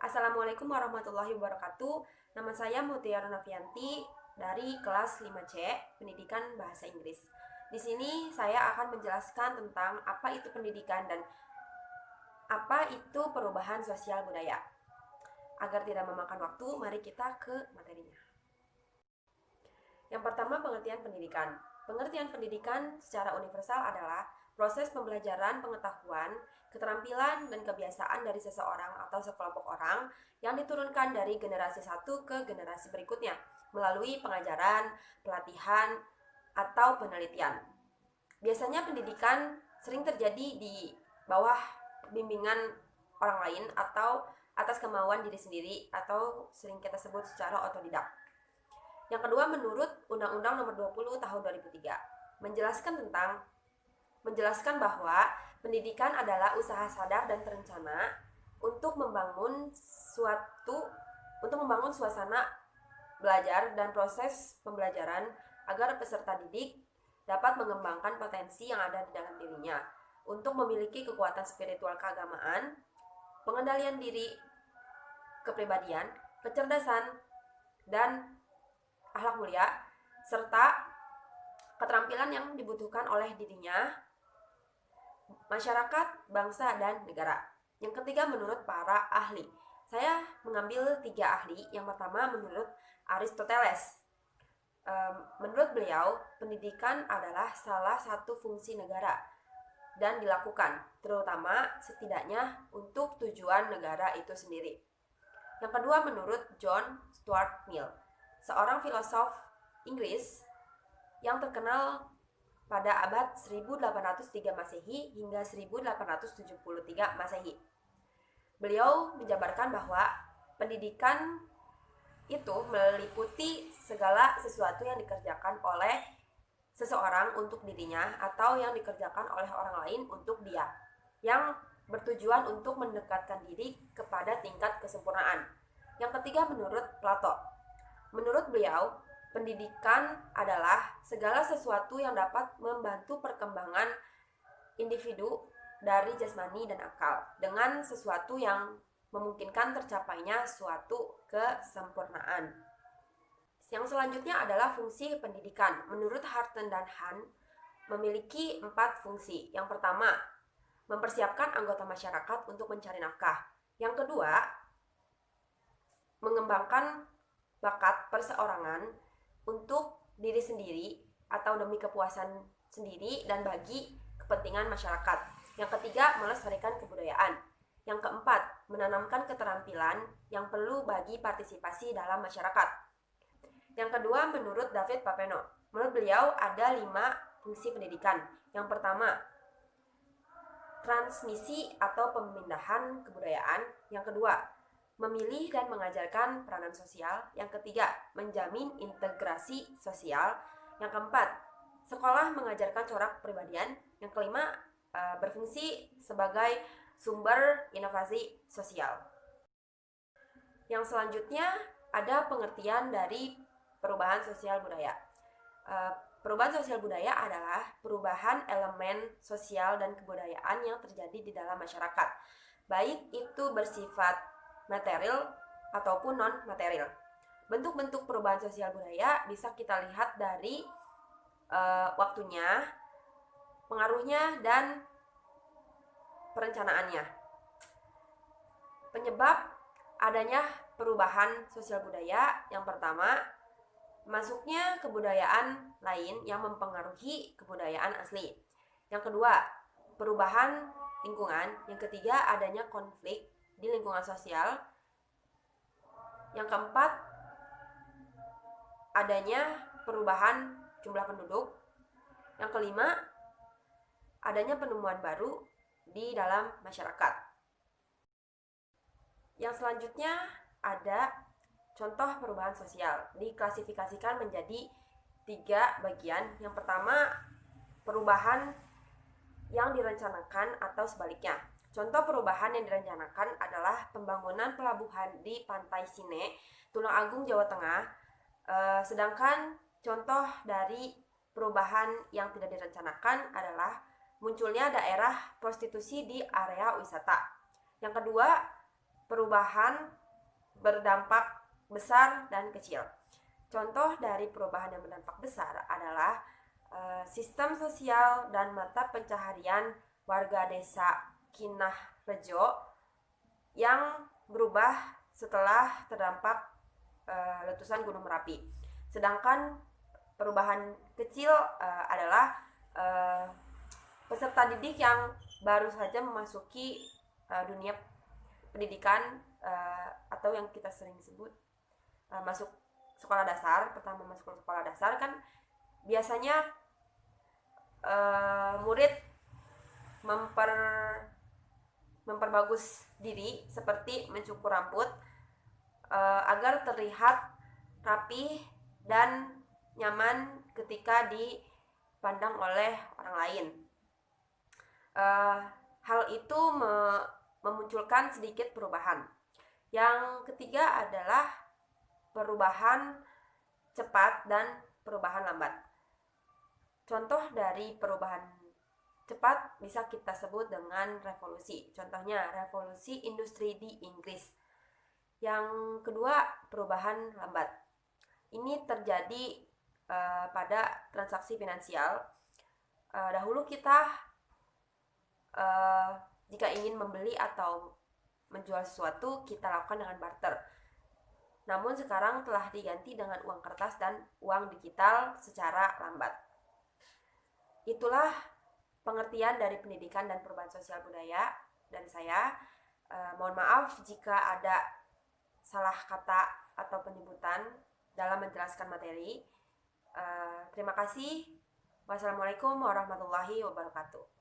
Assalamualaikum warahmatullahi wabarakatuh. Nama saya Mutiara Novianti dari kelas 5C, Pendidikan Bahasa Inggris. Di sini saya akan menjelaskan tentang apa itu pendidikan dan apa itu perubahan sosial budaya. Agar tidak memakan waktu, mari kita ke materinya. Yang pertama, pengertian pendidikan. Pengertian pendidikan secara universal adalah proses pembelajaran pengetahuan, keterampilan, dan kebiasaan dari seseorang atau sekelompok orang yang diturunkan dari generasi satu ke generasi berikutnya melalui pengajaran, pelatihan, atau penelitian. Biasanya pendidikan sering terjadi di bawah bimbingan orang lain atau atas kemauan diri sendiri atau sering kita sebut secara otodidak. Yang kedua, menurut Undang-Undang Nomor 20 Tahun 2003, menjelaskan bahwa pendidikan adalah usaha sadar dan terencana untuk membangun suasana belajar dan proses pembelajaran agar peserta didik dapat mengembangkan potensi yang ada di dalam dirinya untuk memiliki kekuatan spiritual keagamaan, pengendalian diri, kepribadian, kecerdasan, dan akhlak mulia, serta keterampilan yang dibutuhkan oleh dirinya, masyarakat, bangsa, dan negara. Yang ketiga, menurut para ahli. Saya mengambil 3 ahli. Yang pertama, menurut Aristoteles. Menurut beliau, pendidikan adalah salah satu fungsi negara dan dilakukan, terutama setidaknya untuk tujuan negara itu sendiri. Yang kedua, menurut John Stuart Mill, seorang filosof Inggris yang terkenal pada abad 1803 Masehi hingga 1873 Masehi. Beliau menjabarkan bahwa pendidikan itu meliputi segala sesuatu yang dikerjakan oleh seseorang untuk dirinya atau yang dikerjakan oleh orang lain untuk dia, yang bertujuan untuk mendekatkan diri kepada tingkat kesempurnaan. Yang ketiga, menurut Plato. Menurut beliau, pendidikan adalah segala sesuatu yang dapat membantu perkembangan individu dari jasmani dan akal dengan sesuatu yang memungkinkan tercapainya suatu kesempurnaan. Yang selanjutnya adalah fungsi pendidikan. Menurut Harten dan Han, memiliki 4 fungsi. Yang pertama, mempersiapkan anggota masyarakat untuk mencari nafkah. Yang kedua, mengembangkan bakat perseorangan untuk diri sendiri atau demi kepuasan sendiri dan bagi kepentingan masyarakat. Yang ketiga, melestarikan kebudayaan. Yang keempat, menanamkan keterampilan yang perlu bagi partisipasi dalam masyarakat. Yang kedua, menurut David Papeno, menurut beliau ada 5 fungsi pendidikan. Yang pertama, transmisi atau pemindahan kebudayaan. Yang kedua, memilih dan mengajarkan peranan sosial. Yang ketiga, menjamin integrasi sosial. Yang keempat, sekolah mengajarkan corak kepribadian. Yang kelima, berfungsi sebagai sumber inovasi sosial. Yang selanjutnya ada pengertian dari perubahan sosial budaya. Perubahan sosial budaya adalah perubahan elemen sosial dan kebudayaan yang terjadi di dalam masyarakat, baik itu bersifat material ataupun non-material. Bentuk-bentuk perubahan sosial budaya bisa kita lihat dari waktunya, pengaruhnya, dan perencanaannya. Penyebab adanya perubahan sosial budaya, yang pertama, masuknya kebudayaan lain yang mempengaruhi kebudayaan asli. Yang kedua, perubahan lingkungan. Yang ketiga, adanya konflik di lingkungan sosial. Yang keempat, adanya perubahan jumlah penduduk. Yang kelima, adanya penemuan baru di dalam masyarakat. Yang selanjutnya ada contoh perubahan sosial. Diklasifikasikan menjadi 3 bagian. Yang pertama, perubahan yang direncanakan atau sebaliknya. Contoh perubahan yang direncanakan adalah pembangunan pelabuhan di Pantai Sine, Tulungagung, Jawa Tengah. Sedangkan contoh dari perubahan yang tidak direncanakan adalah munculnya daerah prostitusi di area wisata. Yang kedua, perubahan berdampak besar dan kecil. Contoh dari perubahan yang berdampak besar adalah sistem sosial dan mata pencaharian warga desa Kinah Rejo yang berubah setelah terdampak letusan Gunung Merapi. Sedangkan perubahan kecil adalah peserta didik yang baru saja memasuki dunia pendidikan atau yang kita sering sebut masuk sekolah dasar. Pertama masuk sekolah dasar kan biasanya murid memperbagus diri seperti mencukur rambut agar terlihat rapi dan nyaman ketika dipandang oleh orang lain. Hal itu memunculkan sedikit perubahan. Yang ketiga adalah perubahan cepat dan perubahan lambat. Contoh dari perubahan cepat bisa kita sebut dengan revolusi. Contohnya revolusi industri di Inggris. Yang kedua, perubahan lambat. Ini terjadi pada transaksi finansial. Dahulu kita jika ingin membeli atau menjual sesuatu, kita lakukan dengan barter. Namun sekarang telah diganti dengan uang kertas dan uang digital secara lambat. Itulah pengertian dari pendidikan dan perubahan sosial budaya dari saya. Mohon maaf jika ada salah kata atau penyebutan dalam menjelaskan materi. Terima kasih. Wassalamualaikum warahmatullahi wabarakatuh.